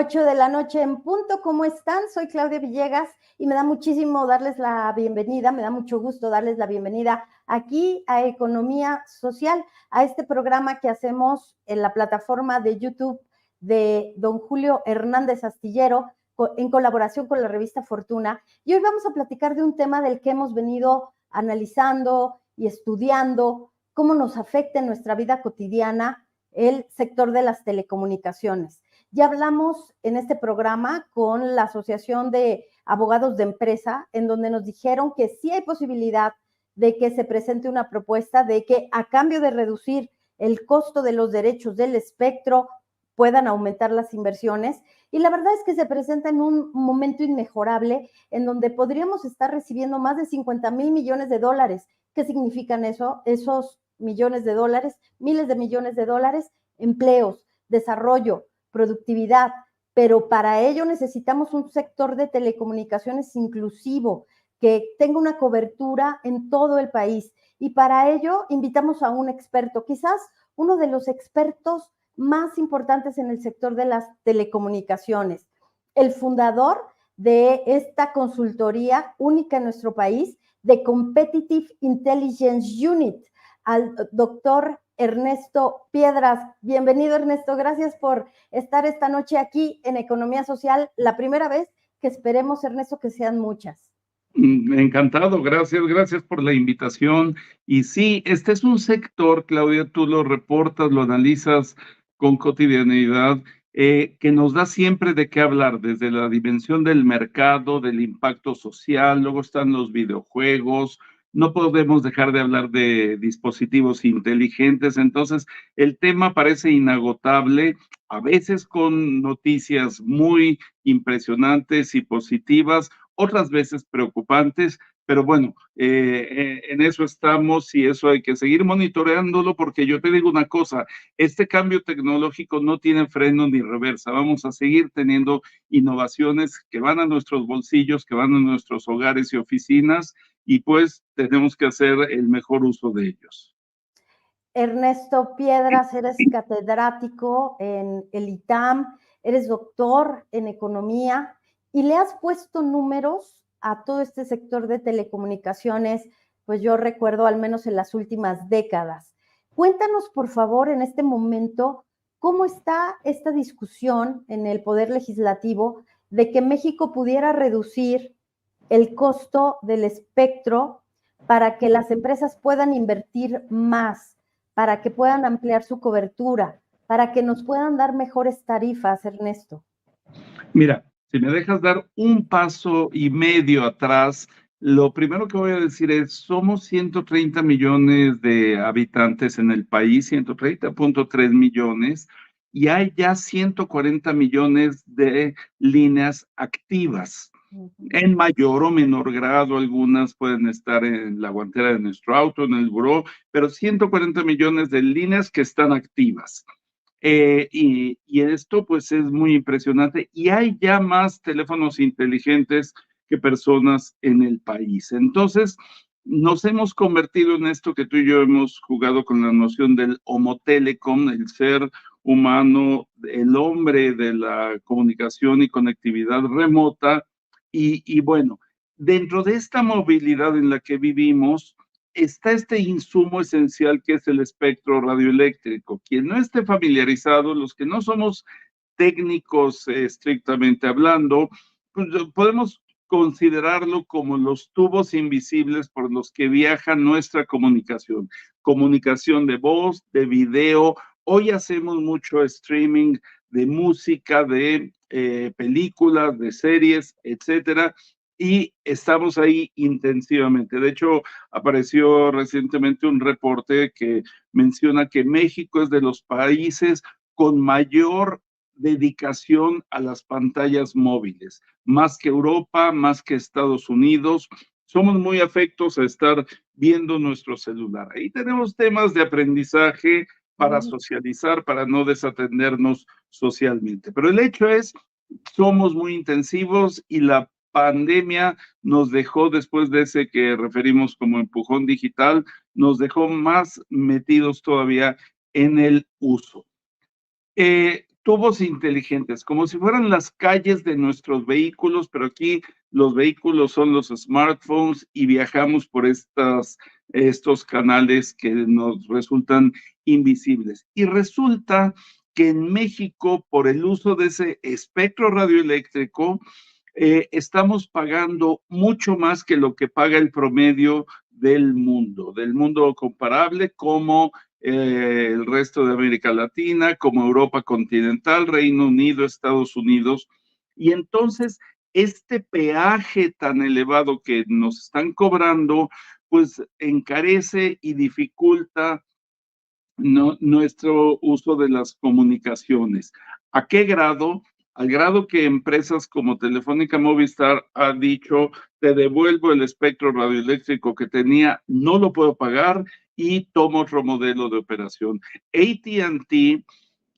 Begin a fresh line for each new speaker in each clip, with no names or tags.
8 de la noche en punto. ¿Cómo están? Soy Claudia Villegas y me da muchísimo darles la bienvenida, me da mucho gusto darles la bienvenida aquí a Economía Social, a este programa que hacemos en la plataforma de YouTube de don Julio Hernández Astillero, en colaboración con la revista Fortuna. Y hoy vamos a platicar de un tema del que hemos venido analizando y estudiando, cómo nos afecta en nuestra vida cotidiana el sector de las telecomunicaciones. Ya hablamos en este programa con la Asociación de Abogados de Empresa, en donde nos dijeron que sí hay posibilidad de que se presente una propuesta de que a cambio de reducir el costo de los derechos del espectro puedan aumentar las inversiones. Y la verdad es que se presenta en un momento inmejorable en donde podríamos estar recibiendo más de 50,000 millones de dólares. ¿Qué significan eso? Esos millones de dólares, miles de millones de dólares, empleos, desarrollo, productividad, pero para ello necesitamos un sector de telecomunicaciones inclusivo, que tenga una cobertura en todo el país. Y para ello invitamos a un experto, quizás uno de los expertos más importantes en el sector de las telecomunicaciones, el fundador de esta consultoría única en nuestro país, de Competitive Intelligence Unit, al doctor Ernesto Piedras. Bienvenido, Ernesto. Gracias por estar esta noche aquí en Economía Social. La primera vez que esperemos, Ernesto, que sean muchas.
Encantado, gracias por la invitación. Y sí, este es un sector, Claudia, tú lo reportas, lo analizas con cotidianidad, que nos da siempre de qué hablar, desde la dimensión del mercado, del impacto social, luego están los videojuegos, no podemos dejar de hablar de dispositivos inteligentes, entonces el tema parece inagotable, a veces con noticias muy impresionantes y positivas, otras veces preocupantes, pero bueno, en eso estamos y eso hay que seguir monitoreándolo porque yo te digo una cosa, este cambio tecnológico no tiene freno ni reversa, vamos a seguir teniendo innovaciones que van a nuestros bolsillos, que van a nuestros hogares y oficinas y pues tenemos que hacer el mejor uso de ellos.
Ernesto Piedras, eres catedrático en el ITAM, eres doctor en economía y le has puesto números a todo este sector de telecomunicaciones, pues yo recuerdo al menos en las últimas décadas. Cuéntanos, por favor, en este momento, cómo está esta discusión en el Poder Legislativo de que México pudiera reducir el costo del espectro para que las empresas puedan invertir más, para que puedan ampliar su cobertura, para que nos puedan dar mejores tarifas, Ernesto.
Mira, si me dejas dar un paso y medio atrás, lo primero que voy a decir es, somos 130 millones de habitantes en el país, 130.3 millones, y hay ya 140 millones de líneas activas. En mayor o menor grado, algunas pueden estar en la guantera de nuestro auto, en el buró, pero 140 millones de líneas que están activas. Y esto pues es muy impresionante y hay ya más teléfonos inteligentes que personas en el país. Entonces, nos hemos convertido en esto que tú y yo hemos jugado con la noción del Homo Telecom, el ser humano, el hombre de la comunicación y conectividad remota. Y bueno, dentro de esta movilidad en la que vivimos, está este insumo esencial que es el espectro radioeléctrico. Quien no esté familiarizado, los que no somos técnicos estrictamente hablando, pues podemos considerarlo como los tubos invisibles por los que viaja nuestra comunicación. Comunicación de voz, de video. Hoy hacemos mucho streaming de música, de películas, de series, etcétera, y estamos ahí intensivamente. De hecho, apareció recientemente un reporte que menciona que México es de los países con mayor dedicación a las pantallas móviles, más que Europa, más que Estados Unidos. Somos muy afectos a estar viendo nuestro celular. Ahí tenemos temas de aprendizaje para socializar, para no desatendernos socialmente. Pero el hecho es, somos muy intensivos y la pandemia nos dejó, después de ese que referimos como empujón digital, nos dejó más metidos todavía en el uso. tubos inteligentes, como si fueran las calles de nuestros vehículos, pero aquí los vehículos son los smartphones y viajamos por estos canales que nos resultan invisibles. Y resulta que en México, por el uso de ese espectro radioeléctrico, estamos pagando mucho más que lo que paga el promedio del mundo comparable, como el resto de América Latina, como Europa continental, Reino Unido, Estados Unidos. Y entonces, este peaje tan elevado que nos están cobrando, pues encarece y dificulta nuestro uso de las comunicaciones. ¿A qué grado? Al grado que empresas como Telefónica Movistar ha dicho, te devuelvo el espectro radioeléctrico que tenía, no lo puedo pagar y tomo otro modelo de operación. AT&T,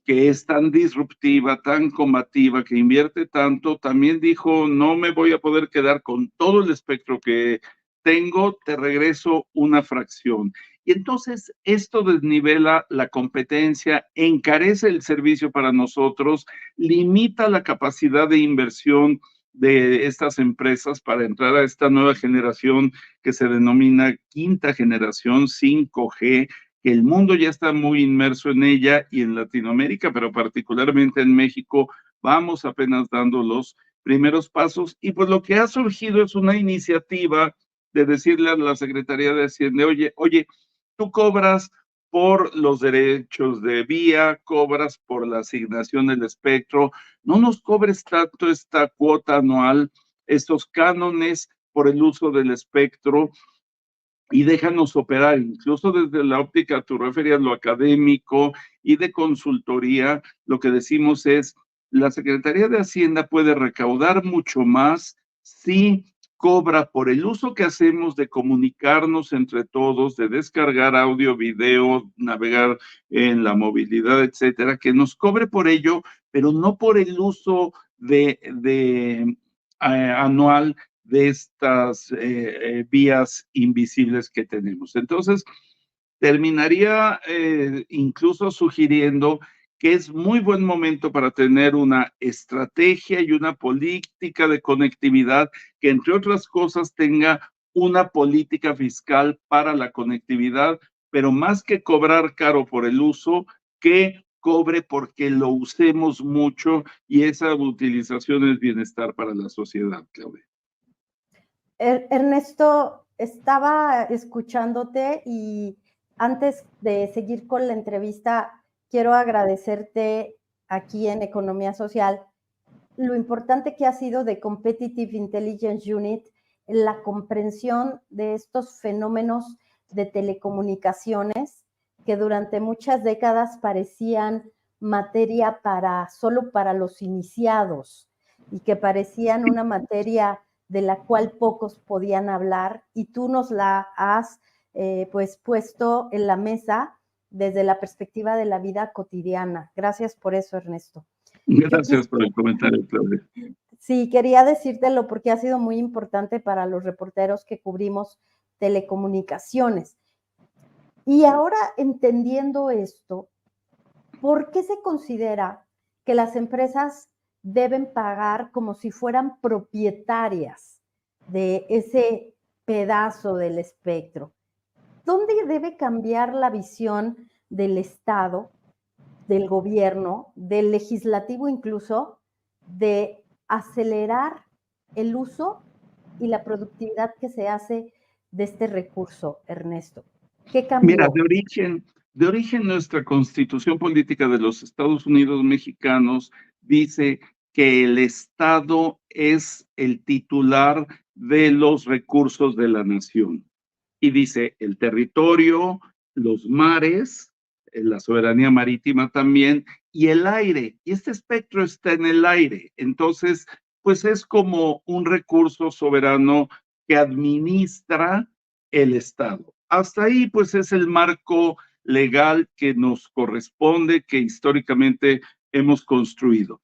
que es tan disruptiva, tan combativa, que invierte tanto, también dijo, no me voy a poder quedar con todo el espectro que tengo, te regreso una fracción. Y entonces esto desnivela la competencia, encarece el servicio para nosotros, limita la capacidad de inversión de estas empresas para entrar a esta nueva generación que se denomina quinta generación 5G, que el mundo ya está muy inmerso en ella y en Latinoamérica, pero particularmente en México, vamos apenas dando los primeros pasos. Y pues lo que ha surgido es una iniciativa de decirle a la Secretaría de Hacienda, oye, tú cobras por los derechos de vía, cobras por la asignación del espectro, no nos cobres tanto esta cuota anual, estos cánones por el uso del espectro, y déjanos operar, incluso desde la óptica, tú referías lo académico y de consultoría, lo que decimos es, la Secretaría de Hacienda puede recaudar mucho más si cobra por el uso que hacemos de comunicarnos entre todos, de descargar audio, video, navegar en la movilidad, etcétera, que nos cobre por ello, pero no por el uso anual de estas vías invisibles que tenemos. Entonces, terminaría incluso sugiriendo que es muy buen momento para tener una estrategia y una política de conectividad que, entre otras cosas, tenga una política fiscal para la conectividad, pero más que cobrar caro por el uso, que cobre porque lo usemos mucho y esa utilización es bienestar para la sociedad, Claudia.
Ernesto, estaba escuchándote y antes de seguir con la entrevista, quiero agradecerte aquí en Economía Social lo importante que ha sido de Competitive Intelligence Unit en la comprensión de estos fenómenos de telecomunicaciones que durante muchas décadas parecían materia solo para los iniciados y que parecían una materia de la cual pocos podían hablar, y tú nos la has pues puesto en la mesa desde la perspectiva de la vida cotidiana. Gracias por eso, Ernesto.
Gracias por el comentario, Claudia.
Sí, quería decírtelo porque ha sido muy importante para los reporteros que cubrimos telecomunicaciones. Y ahora, entendiendo esto, ¿por qué se considera que las empresas deben pagar como si fueran propietarias de ese pedazo del espectro? ¿Dónde debe cambiar la visión del Estado, del gobierno, del legislativo incluso, de acelerar el uso y la productividad que se hace de este recurso, Ernesto? ¿Qué cambió?
Mira, de origen nuestra Constitución Política de los Estados Unidos Mexicanos dice que el Estado es el titular de los recursos de la nación. Y dice el territorio, los mares, la soberanía marítima también, y el aire. Y este espectro está en el aire. Entonces, pues es como un recurso soberano que administra el Estado. Hasta ahí, pues es el marco legal que nos corresponde, que históricamente hemos construido.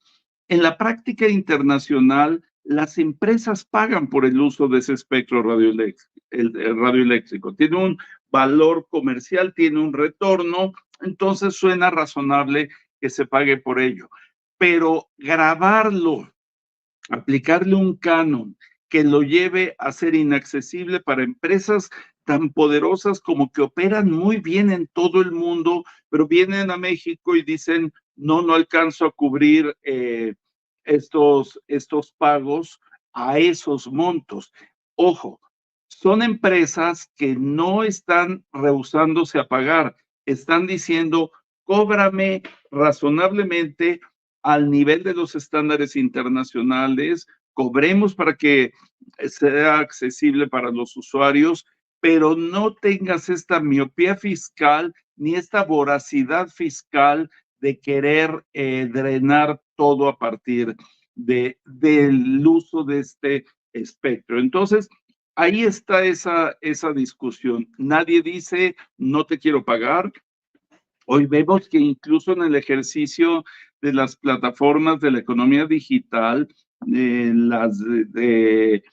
En la práctica internacional, las empresas pagan por el uso de ese espectro radioeléctrico. Tiene un valor comercial, tiene un retorno, entonces suena razonable que se pague por ello. pero grabarlo, aplicarle un canon que lo lleve a ser inaccesible para empresas tan poderosas como que operan muy bien en todo el mundo, pero vienen a México y dicen, no, no alcanzo a cubrir estos pagos a esos montos. Ojo, son empresas que no están rehusándose a pagar, están diciendo, cóbrame razonablemente al nivel de los estándares internacionales, cobremos para que sea accesible para los usuarios, pero no tengas esta miopía fiscal ni esta voracidad fiscal de querer drenar todo a partir del uso de este espectro. Entonces, ahí está esa discusión. Nadie dice, no te quiero pagar. Hoy vemos que incluso en el ejercicio de las plataformas de la economía digital, las de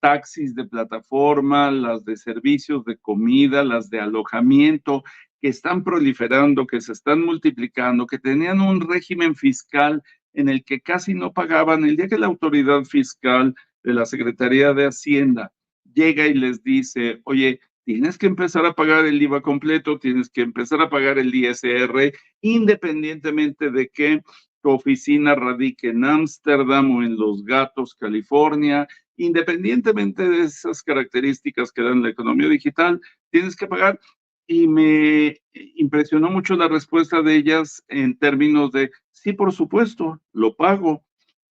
taxis de plataforma, las de servicios de comida, las de alojamiento, que están proliferando, que se están multiplicando, que tenían un régimen fiscal en el que casi no pagaban. El día que la autoridad fiscal de la Secretaría de Hacienda llega y les dice, oye, tienes que empezar a pagar el IVA completo, tienes que empezar a pagar el ISR, independientemente de que tu oficina radique en Ámsterdam o en Los Gatos, California, independientemente de esas características que dan la economía digital, tienes que pagar. Y me impresionó mucho la respuesta de ellas en términos de, sí, por supuesto, lo pago.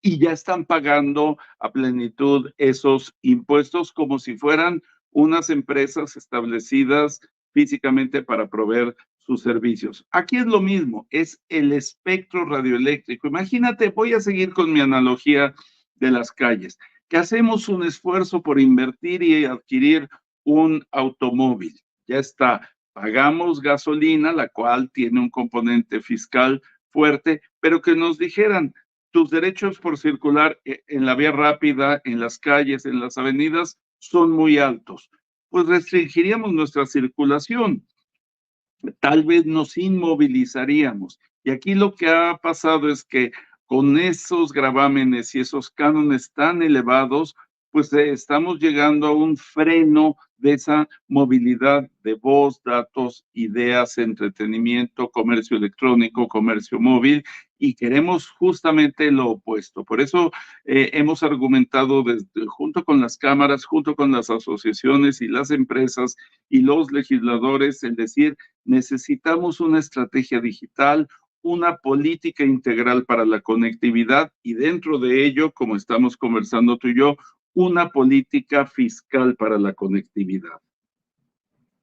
Y ya están pagando a plenitud esos impuestos como si fueran unas empresas establecidas físicamente para proveer sus servicios. Aquí es lo mismo, es el espectro radioeléctrico. Imagínate, voy a seguir con mi analogía de las calles, que hacemos un esfuerzo por invertir y adquirir un automóvil. Ya está, pagamos gasolina, la cual tiene un componente fiscal fuerte, pero que nos dijeran, tus derechos por circular en la vía rápida, en las calles, en las avenidas, son muy altos. Pues restringiríamos nuestra circulación, tal vez nos inmovilizaríamos. Y aquí lo que ha pasado es que con esos gravámenes y esos cánones tan elevados, pues estamos llegando a un freno de esa movilidad de voz, datos, ideas, entretenimiento, comercio electrónico, comercio móvil, y queremos justamente lo opuesto. Por eso hemos argumentado junto con las cámaras, junto con las asociaciones y las empresas y los legisladores, el decir, necesitamos una estrategia digital, una política integral para la conectividad y dentro de ello, como estamos conversando tú y yo, una política fiscal para la conectividad.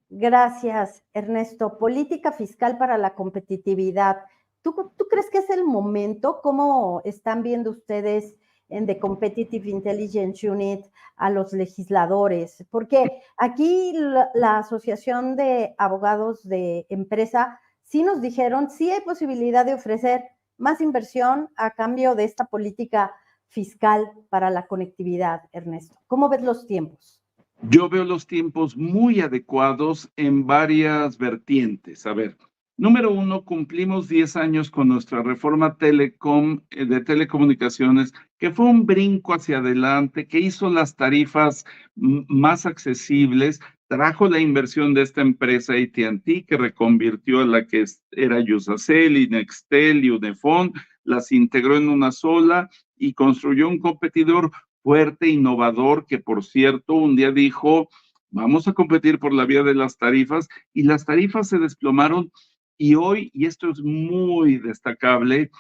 Gracias, Ernesto. Política fiscal para la competitividad. ¿Tú crees que es el momento? ¿Cómo están viendo ustedes en The Competitive Intelligence Unit a los legisladores? Porque aquí la Asociación de Abogados de Empresa sí nos dijeron, sí hay posibilidad de ofrecer más inversión a cambio de esta política fiscal para la conectividad, Ernesto. ¿Cómo ves los tiempos?
Yo veo los tiempos muy adecuados en varias vertientes. A ver, número uno, cumplimos 10 años con nuestra reforma de telecomunicaciones, que fue un brinco hacia adelante, que hizo las tarifas más accesibles, trajo la inversión de esta empresa AT&T, que reconvirtió a la que era Yusacell, y Nextel y Unifón, las integró en una sola y construyó un competidor fuerte, innovador, que por cierto un día dijo, vamos a competir por la vía de las tarifas, y las tarifas se desplomaron y hoy, y esto es muy destacable,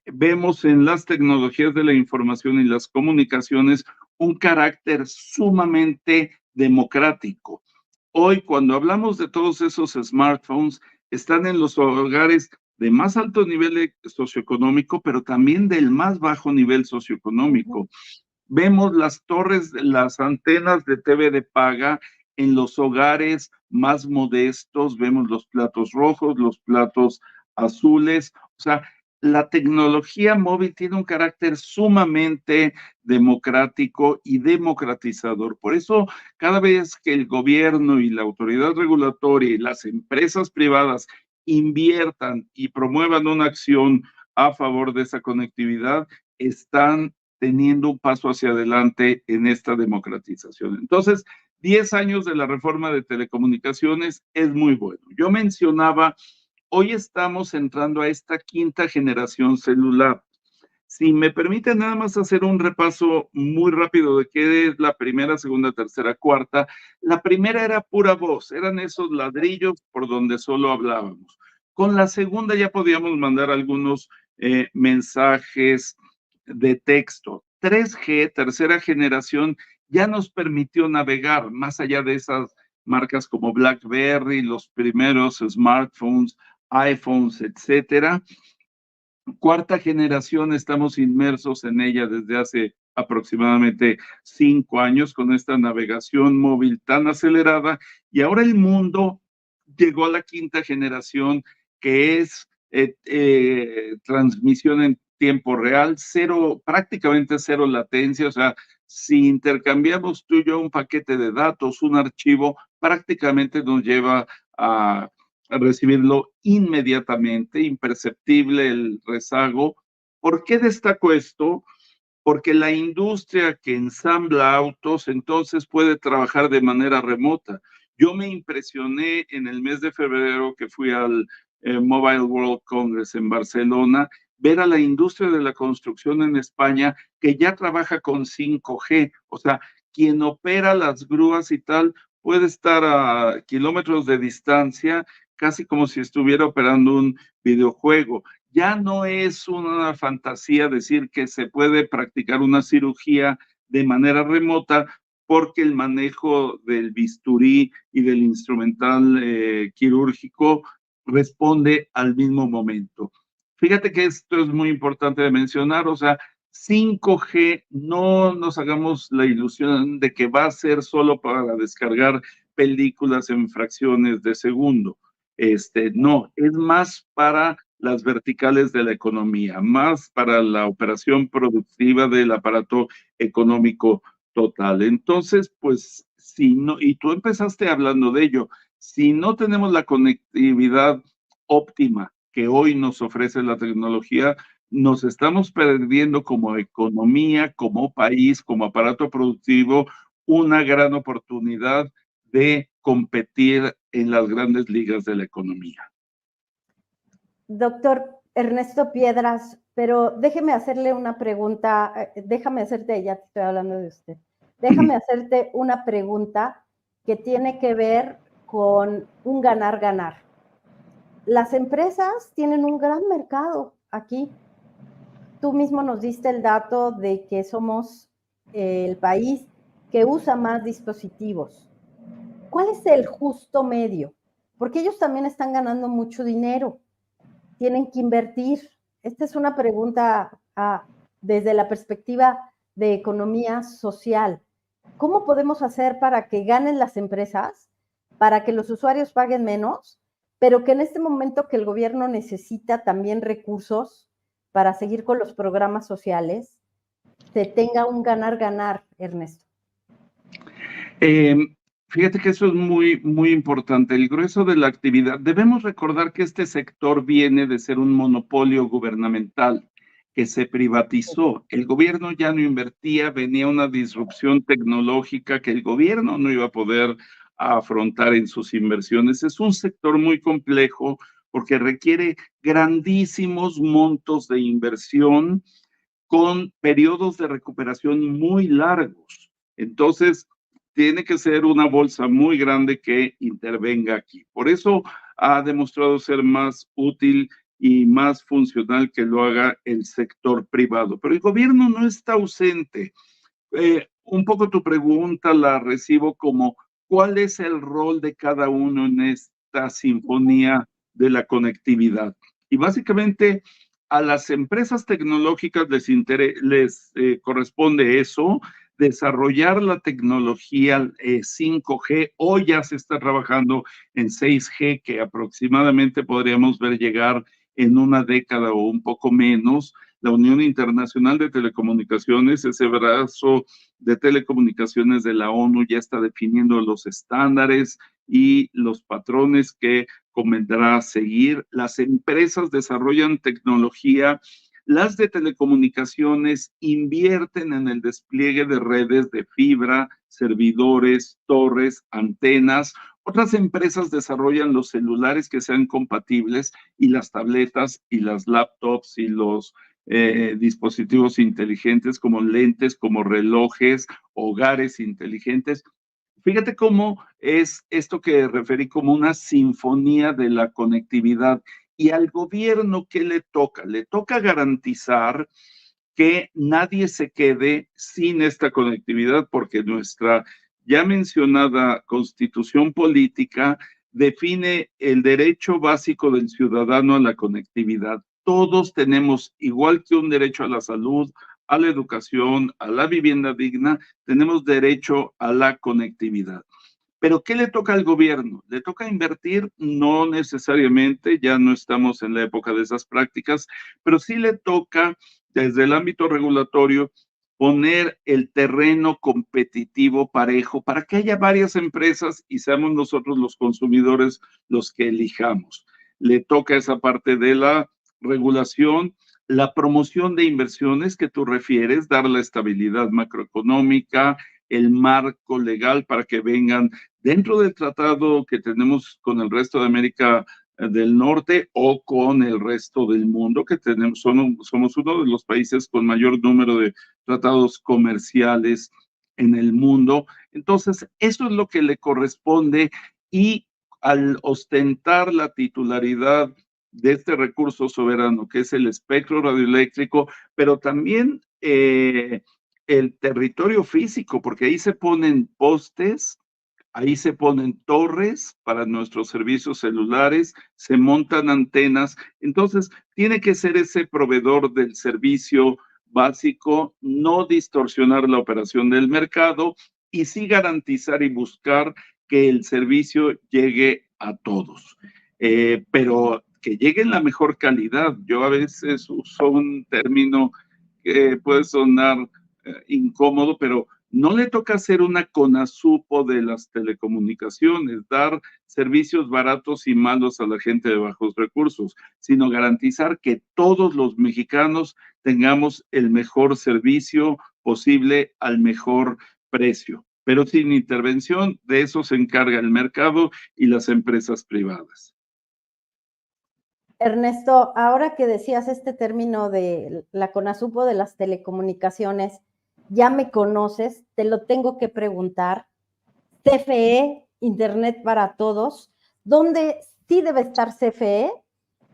vemos en las tecnologías de la información y las comunicaciones un carácter sumamente democrático. Hoy, cuando hablamos de todos esos smartphones, están en los hogares de más alto nivel socioeconómico, pero también del más bajo nivel socioeconómico. Vemos las torres, las antenas de TV de paga en los hogares más modestos, vemos los platos rojos, los platos azules, o sea, la tecnología móvil tiene un carácter sumamente democrático y democratizador. Por eso, cada vez que el gobierno y la autoridad regulatoria y las empresas privadas inviertan y promuevan una acción a favor de esa conectividad, están teniendo un paso hacia adelante en esta democratización. Entonces, 10 años de la reforma de telecomunicaciones es muy bueno. Yo mencionaba, hoy estamos entrando a esta quinta generación celular. Si me permite nada más hacer un repaso muy rápido de qué es la primera, segunda, tercera, cuarta. La primera era pura voz, eran esos ladrillos por donde solo hablábamos. Con la segunda ya podíamos mandar algunos mensajes de texto. 3G, tercera generación, ya nos permitió navegar más allá de esas marcas como BlackBerry, los primeros smartphones, iPhones, etcétera. Cuarta generación, estamos inmersos en ella desde hace aproximadamente 5 años con esta navegación móvil tan acelerada, y ahora el mundo llegó a la quinta generación, que es transmisión en tiempo real, cero, prácticamente cero latencia. O sea, si intercambiamos tú y yo un paquete de datos, un archivo, prácticamente nos lleva a recibirlo inmediatamente, imperceptible el rezago. ¿Por qué destaco esto? Porque la industria que ensambla autos entonces puede trabajar de manera remota. Yo me impresioné en el mes de febrero que fui al Mobile World Congress en Barcelona, ver a la industria de la construcción en España que ya trabaja con 5G. O sea, quien opera las grúas y tal puede estar a kilómetros de distancia, casi como si estuviera operando un videojuego. Ya no es una fantasía decir que se puede practicar una cirugía de manera remota, porque el manejo del bisturí y del instrumental quirúrgico responde al mismo momento. Fíjate que esto es muy importante de mencionar. O sea, 5G, no nos hagamos la ilusión de que va a ser solo para descargar películas en fracciones de segundo. No, es más para las verticales de la economía, más para la operación productiva del aparato económico total. Entonces, pues, si no, y tú empezaste hablando de ello, si no tenemos la conectividad óptima que hoy nos ofrece la tecnología, nos estamos perdiendo como economía, como país, como aparato productivo, una gran oportunidad de competir en las grandes ligas de la economía.
Doctor Ernesto Piedras, pero déjeme hacerle una pregunta, déjame hacerte, ya te estoy hablando de usted, déjame hacerte una pregunta que tiene que ver con un ganar-ganar. Las empresas tienen un gran mercado aquí. Tú mismo nos diste el dato de que somos el país que usa más dispositivos. ¿Cuál es el justo medio? Porque ellos también están ganando mucho dinero, tienen que invertir. Esta es una pregunta desde la perspectiva de economía social. ¿Cómo podemos hacer para que ganen las empresas, para que los usuarios paguen menos, pero que en este momento que el gobierno necesita también recursos para seguir con los programas sociales, se tenga un ganar-ganar, Ernesto?
Fíjate que eso es muy, muy importante. El grueso de la actividad. Debemos recordar que este sector viene de ser un monopolio gubernamental que se privatizó. El gobierno ya no invertía, venía una disrupción tecnológica que el gobierno no iba a poder afrontar en sus inversiones. Es un sector muy complejo porque requiere grandísimos montos de inversión con periodos de recuperación muy largos. Entonces, tiene que ser una bolsa muy grande que intervenga aquí. Por eso ha demostrado ser más útil y más funcional que lo haga el sector privado. Pero el gobierno no está ausente. Un poco tu pregunta la recibo como, ¿cuál es el rol de cada uno en esta sinfonía de la conectividad? Y básicamente a las empresas tecnológicas les corresponde eso, desarrollar la tecnología 5G. Hoy ya se está trabajando en 6G, que aproximadamente podríamos ver llegar en una década o un poco menos. La Unión Internacional de Telecomunicaciones, ese brazo de telecomunicaciones de la ONU, ya está definiendo los estándares y los patrones que convendrá seguir. Las empresas desarrollan tecnología, las de telecomunicaciones invierten en el despliegue de redes de fibra, servidores, torres, antenas. Otras empresas desarrollan los celulares que sean compatibles y las tabletas y las laptops y los dispositivos inteligentes como lentes, como relojes, hogares inteligentes. Fíjate cómo es esto que referí como una sinfonía de la conectividad. Y al gobierno, ¿qué le toca? Le toca garantizar que nadie se quede sin esta conectividad, porque nuestra ya mencionada Constitución política define el derecho básico del ciudadano a la conectividad. Todos tenemos, igual que un derecho a la salud, a la educación, a la vivienda digna, tenemos derecho a la conectividad. Pero ¿qué le toca al gobierno? ¿Le toca invertir? No necesariamente, ya no estamos en la época de esas prácticas, pero sí le toca desde el ámbito regulatorio poner el terreno competitivo parejo para que haya varias empresas y seamos nosotros los consumidores los que elijamos. Le toca esa parte de la regulación, la promoción de inversiones que tú refieres, dar la estabilidad macroeconómica, el marco legal para que vengan dentro del tratado que tenemos con el resto de América del Norte o con el resto del mundo, que tenemos, somos uno de los países con mayor número de tratados comerciales en el mundo. Entonces, eso es lo que le corresponde y al ostentar la titularidad de este recurso soberano, que es el espectro radioeléctrico, pero también el territorio físico, porque ahí se ponen postes, ahí se ponen torres para nuestros servicios celulares, se montan antenas. Entonces, tiene que ser ese proveedor del servicio básico, no distorsionar la operación del mercado y sí garantizar y buscar que el servicio llegue a todos. Pero que llegue en la mejor calidad. Yo a veces uso un término que puede sonar incómodo, pero no le toca hacer una CONASUPO de las telecomunicaciones, dar servicios baratos y malos a la gente de bajos recursos, sino garantizar que todos los mexicanos tengamos el mejor servicio posible al mejor precio. Pero sin intervención, de eso se encarga el mercado y las empresas privadas.
Ernesto, ahora que decías este término de la CONASUPO de las telecomunicaciones, ya me conoces, te lo tengo que preguntar. CFE, Internet para Todos, ¿dónde sí debe estar CFE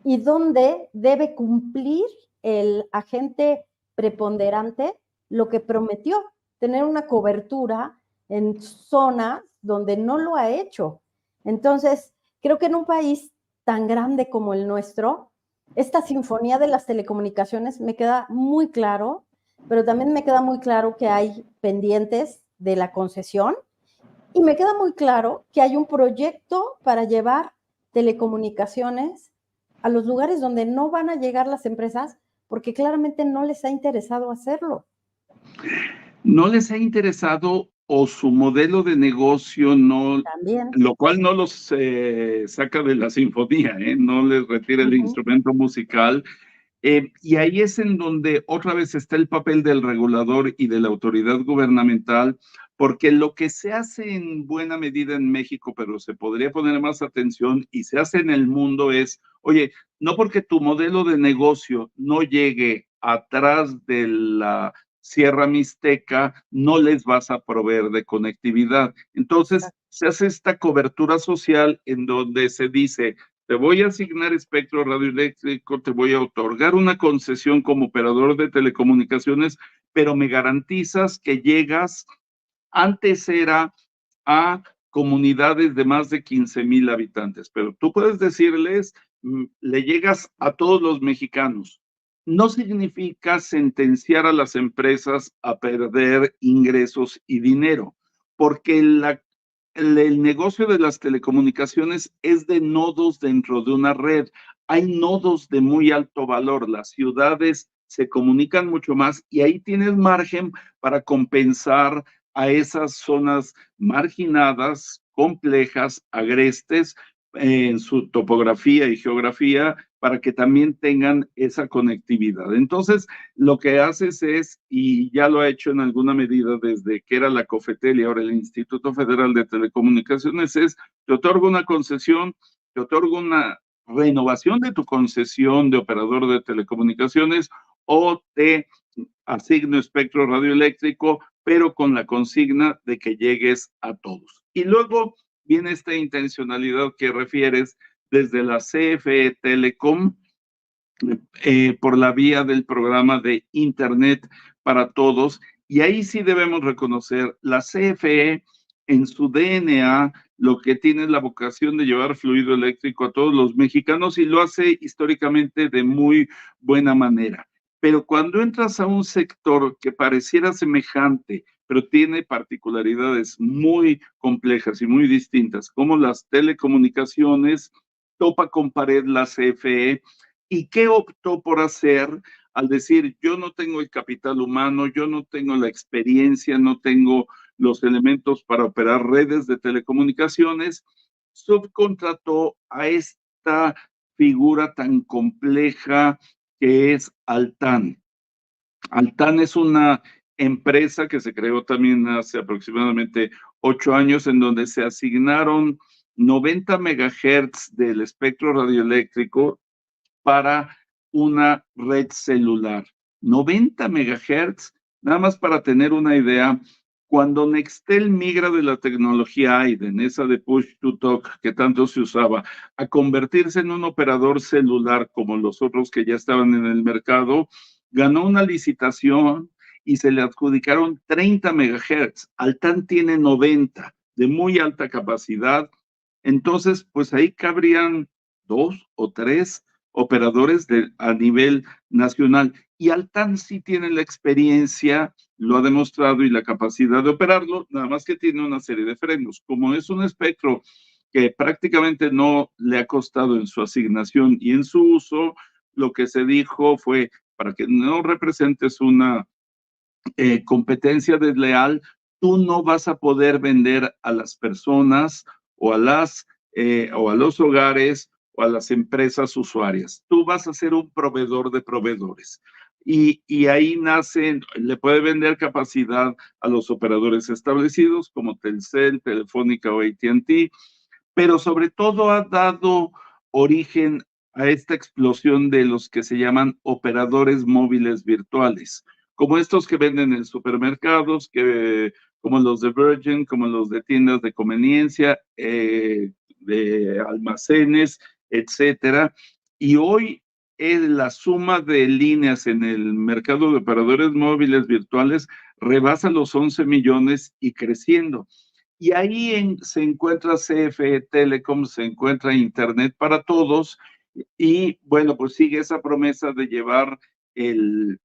y dónde debe cumplir el agente preponderante lo que prometió, tener una cobertura en zonas donde no lo ha hecho? Entonces, creo que en un país tan grande como el nuestro, esta sinfonía de las telecomunicaciones me queda muy claro, pero también me queda muy claro que hay pendientes de la concesión y me queda muy claro que hay un proyecto para llevar telecomunicaciones a los lugares donde no van a llegar las empresas porque claramente no les ha interesado hacerlo.
No les ha interesado o su modelo de negocio no,
También.
lo cual no los saca de la sinfonía, no les retira el instrumento musical. Y ahí es en donde otra vez está el papel del regulador y de la autoridad gubernamental, porque lo que se hace en buena medida en México, pero se podría poner más atención y se hace en el mundo es, oye, no porque tu modelo de negocio no llegue atrás de la Sierra Mixteca, no les vas a proveer de conectividad. Entonces, se hace esta cobertura social en donde se dice, te voy a asignar espectro radioeléctrico, te voy a otorgar una concesión como operador de telecomunicaciones, pero me garantizas que llegas, antes era a comunidades de más de 15,000 habitantes, pero tú puedes decirles, le llegas a todos los mexicanos. No significa sentenciar a las empresas a perder ingresos y dinero, porque el negocio de las telecomunicaciones es de nodos dentro de una red. Hay nodos de muy alto valor. Las ciudades se comunican mucho más y ahí tienes margen para compensar a esas zonas marginadas, complejas, agrestes, en su topografía y geografía para que también tengan esa conectividad. Entonces, lo que haces es, y ya lo ha hecho en alguna medida desde que era la COFETEL y ahora el Instituto Federal de Telecomunicaciones, es, te otorgo una concesión, te otorgo una renovación de tu concesión de operador de telecomunicaciones o te asigno espectro radioeléctrico, pero con la consigna de que llegues a todos. Y luego viene esta intencionalidad que refieres desde la CFE Telecom por la vía del programa de Internet para Todos. Y ahí sí debemos reconocer, la CFE en su DNA lo que tiene es la vocación de llevar fluido eléctrico a todos los mexicanos y lo hace históricamente de muy buena manera. Pero cuando entras a un sector que pareciera semejante, pero tiene particularidades muy complejas y muy distintas, como las telecomunicaciones, topa con pared la CFE. ¿Y qué optó por hacer al decir, yo no tengo el capital humano, yo no tengo la experiencia, no tengo los elementos para operar redes de telecomunicaciones? Subcontrató a esta figura tan compleja que es Altán. Altán es una empresa que se creó también hace aproximadamente 8 años, en donde se asignaron 90 megahertz del espectro radioeléctrico para una red celular. 90 megahertz, nada más para tener una idea, cuando Nextel migra de la tecnología AIDEN, esa de push to talk que tanto se usaba, a convertirse en un operador celular como los otros que ya estaban en el mercado, ganó una licitación y se le adjudicaron 30 megahertz. Altán tiene 90 de muy alta capacidad. Entonces, pues ahí cabrían 2 o 3 operadores a nivel nacional. Y Altán sí tiene la experiencia, lo ha demostrado y la capacidad de operarlo, nada más que tiene una serie de frenos. Como es un espectro que prácticamente no le ha costado en su asignación y en su uso, lo que se dijo fue, para que no representes una competencia desleal, tú no vas a poder vender a las personas o o a los hogares o a las empresas usuarias. Tú vas a ser un proveedor de proveedores. Y ahí nace, le puede vender capacidad a los operadores establecidos como Telcel, Telefónica o AT&T, pero sobre todo ha dado origen a esta explosión de los que se llaman operadores móviles virtuales, como estos que venden en supermercados, como los de Virgin, como los de tiendas de conveniencia, de almacenes, etcétera. Y hoy la suma de líneas en el mercado de operadores móviles virtuales rebasa los 11 millones y creciendo. Y ahí se encuentra CFE Telecom, se encuentra Internet para Todos, y bueno, pues sigue esa promesa de llevar el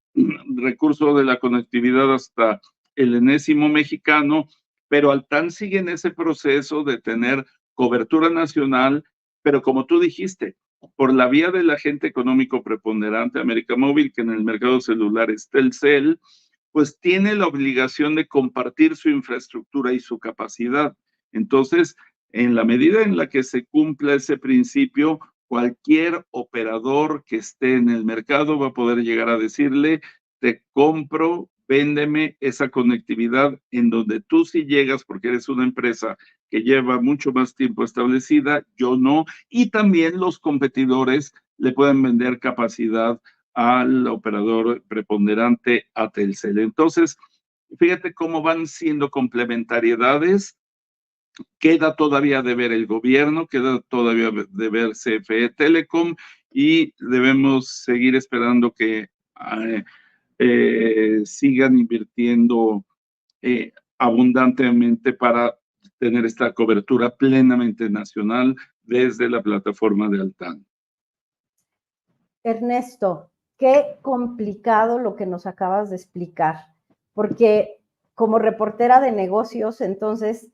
recurso de la conectividad hasta el enésimo mexicano, pero Altán sigue en ese proceso de tener cobertura nacional, pero como tú dijiste, por la vía del agente económico preponderante América Móvil, que en el mercado celular es Telcel, pues tiene la obligación de compartir su infraestructura y su capacidad. Entonces, en la medida en la que se cumpla ese principio, cualquier operador que esté en el mercado va a poder llegar a decirle, te compro, véndeme esa conectividad en donde tú sí llegas porque eres una empresa que lleva mucho más tiempo establecida, yo no, y también los competidores le pueden vender capacidad al operador preponderante a Telcel. Entonces, fíjate cómo van siendo complementariedades. Queda todavía de ver el gobierno, queda todavía de ver CFE Telecom y debemos seguir esperando que sigan invirtiendo abundantemente para tener esta cobertura plenamente nacional desde la plataforma de Altán.
Ernesto, qué complicado lo que nos acabas de explicar, porque como reportera de negocios, entonces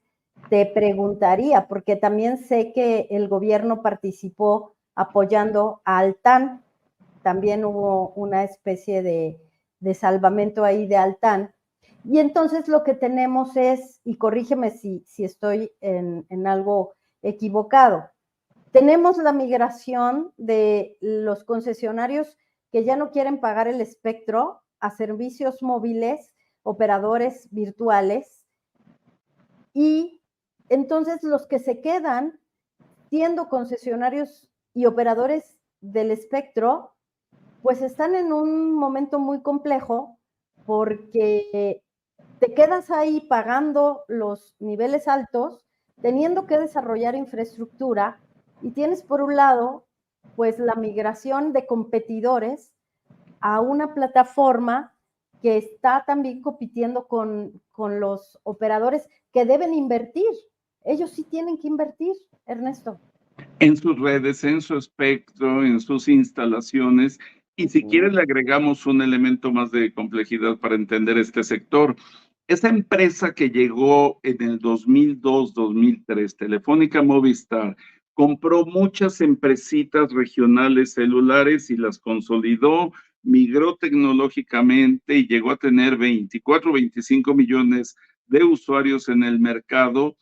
te preguntaría, porque también sé que el gobierno participó apoyando a Altán, también hubo una especie de salvamento ahí de Altán, y entonces lo que tenemos es, y corrígeme si estoy en algo equivocado, Tenemos la migración de los concesionarios que ya no quieren pagar el espectro a servicios móviles, operadores virtuales, y entonces los que se quedan siendo concesionarios y operadores del espectro, pues están en un momento muy complejo porque te quedas ahí pagando los niveles altos, teniendo que desarrollar infraestructura, y tienes por un lado, pues la migración de competidores a una plataforma que está también compitiendo con los operadores que deben invertir. Ellos sí tienen que invertir, Ernesto.
En sus redes, en su espectro, en sus instalaciones. Y si quieres, le agregamos un elemento más de complejidad para entender este sector. Esa empresa que llegó en el 2002-2003, Telefónica Movistar, compró muchas empresitas regionales celulares y las consolidó, migró tecnológicamente y llegó a tener 24, 25 millones de usuarios en el mercado.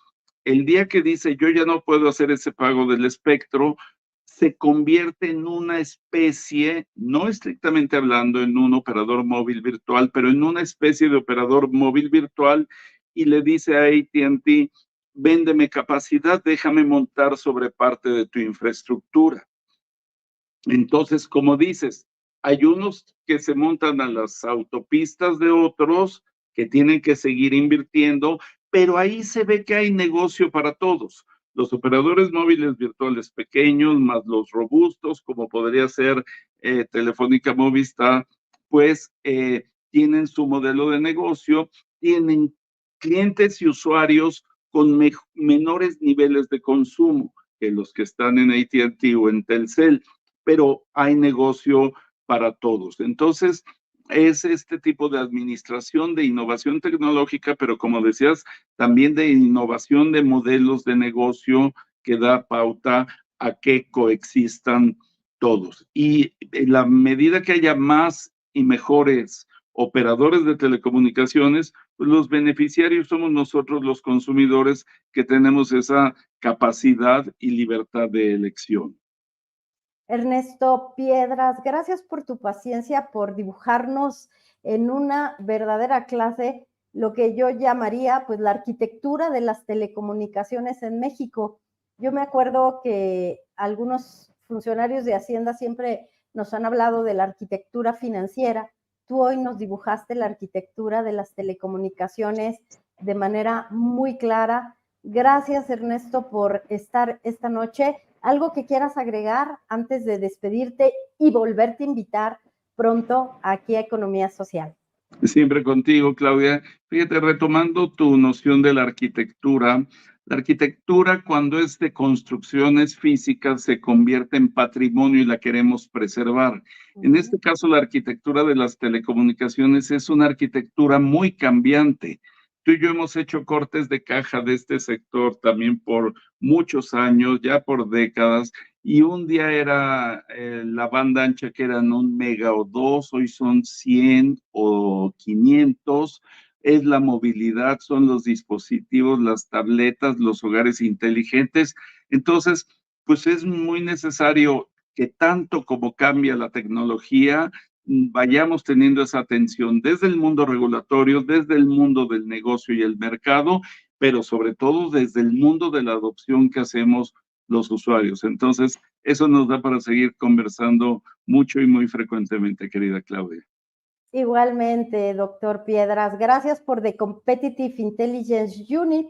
El día que dice yo ya no puedo hacer ese pago del espectro, se convierte en una especie, no estrictamente hablando en un operador móvil virtual, pero en una especie de operador móvil virtual, y le dice a AT&T, véndeme capacidad, déjame montar sobre parte de tu infraestructura. Entonces, como dices, hay unos que se montan a las autopistas de otros que tienen que seguir invirtiendo, pero ahí se ve que hay negocio para todos. Los operadores móviles virtuales pequeños, más los robustos, como podría ser Telefónica Movistar, pues tienen su modelo de negocio, tienen clientes y usuarios con menores niveles de consumo que los que están en AT&T o en Telcel, pero hay negocio para todos. Entonces, es este tipo de administración de innovación tecnológica, pero como decías, también de innovación de modelos de negocio que da pauta a que coexistan todos. Y en la medida que haya más y mejores operadores de telecomunicaciones, pues los beneficiarios somos nosotros los consumidores que tenemos esa capacidad y libertad de elección.
Ernesto Piedras, gracias por tu paciencia, por dibujarnos en una verdadera clase lo que yo llamaría pues la arquitectura de las telecomunicaciones en México. Yo me acuerdo que algunos funcionarios de Hacienda siempre nos han hablado de la arquitectura financiera. Tú hoy nos dibujaste la arquitectura de las telecomunicaciones de manera muy clara. Gracias, Ernesto, por estar esta noche. ¿Algo que quieras agregar antes de despedirte y volverte a invitar pronto aquí a Economía Social?
Siempre contigo, Claudia. Fíjate, retomando tu noción de la arquitectura cuando es de construcciones físicas se convierte en patrimonio y la queremos preservar. En este caso, la arquitectura de las telecomunicaciones es una arquitectura muy cambiante. Tú y yo hemos hecho cortes de caja de este sector también por muchos años, ya por décadas, y un día era la banda ancha que eran 1 mega o 2, hoy son 100 o 500, es la movilidad, son los dispositivos, las tabletas, los hogares inteligentes. Entonces, pues es muy necesario que tanto como cambia la tecnología, vayamos teniendo esa atención desde el mundo regulatorio, desde el mundo del negocio y el mercado, pero sobre todo desde el mundo de la adopción que hacemos los usuarios. Entonces, eso nos da para seguir conversando mucho y muy frecuentemente, querida Claudia.
Igualmente, doctor Piedras, gracias por The Competitive Intelligence Unit,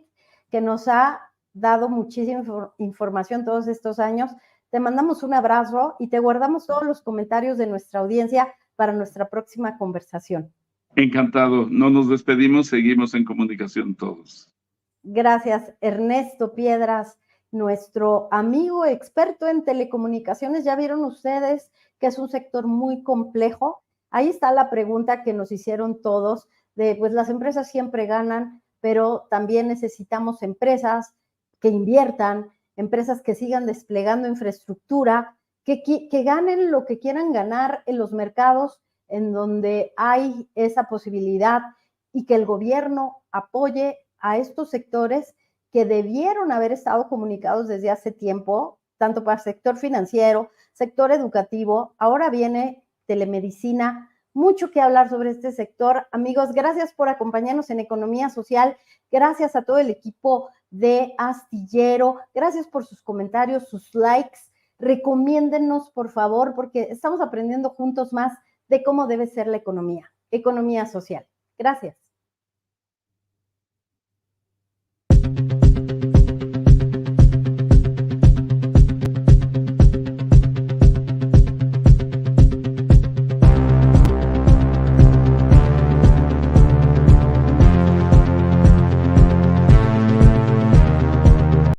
que nos ha dado muchísima información todos estos años. Te mandamos un abrazo y te guardamos todos los comentarios de nuestra audiencia para nuestra próxima conversación.
Encantado. No nos despedimos, seguimos en comunicación todos.
Gracias, Ernesto Piedras, nuestro amigo experto en telecomunicaciones. Ya vieron ustedes que es un sector muy complejo. Ahí está la pregunta que nos hicieron todos de, pues las empresas siempre ganan, pero también necesitamos empresas que inviertan, empresas que sigan desplegando infraestructura, que ganen lo que quieran ganar en los mercados en donde hay esa posibilidad y que el gobierno apoye a estos sectores que debieron haber estado comunicados desde hace tiempo tanto para el sector financiero, sector educativo. Ahora viene telemedicina, mucho que hablar sobre este sector. Amigos, gracias por acompañarnos en Economía Social. Gracias a todo el equipo de Astillero. Gracias por sus comentarios, sus likes. Recomiéndennos, por favor, porque estamos aprendiendo juntos más de cómo debe ser la economía social. Gracias.